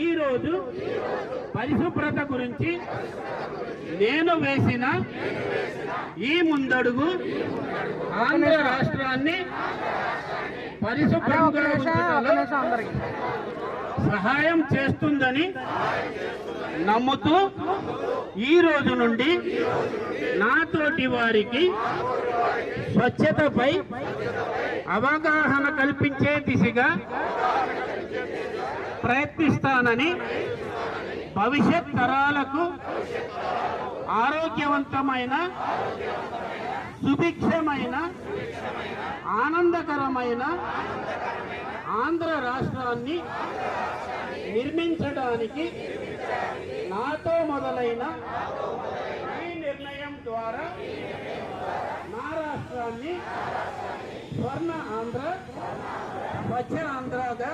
ఈరోజు పరిశుభ్రత గురించి నేను వేసిన ఈ ముందడుగు ఆంధ్ర రాష్ట్రాన్ని పరిశుభ్రంగా ఉంచడంలో సహాయం చేస్తుందని నమ్ముతూ ఈ రోజు నుండి నాతోటి వారికి స్వచ్ఛతపై అవగాహన కల్పించే దిశగా ప్రయత్నిస్తానని, భవిష్యత్ తరాలకు ఆరోగ్యవంతమైన, సుభిక్షమైన, ఆనందకరమైన ఆంధ్ర రాష్ట్రాన్ని నిర్మించడానికి నాతో మొదలైన ఈ నిర్ణయం ద్వారా నా రాష్ట్రాన్ని స్వర్ణ ఆంధ్ర, స్వచ్ఛ ఆంధ్రగా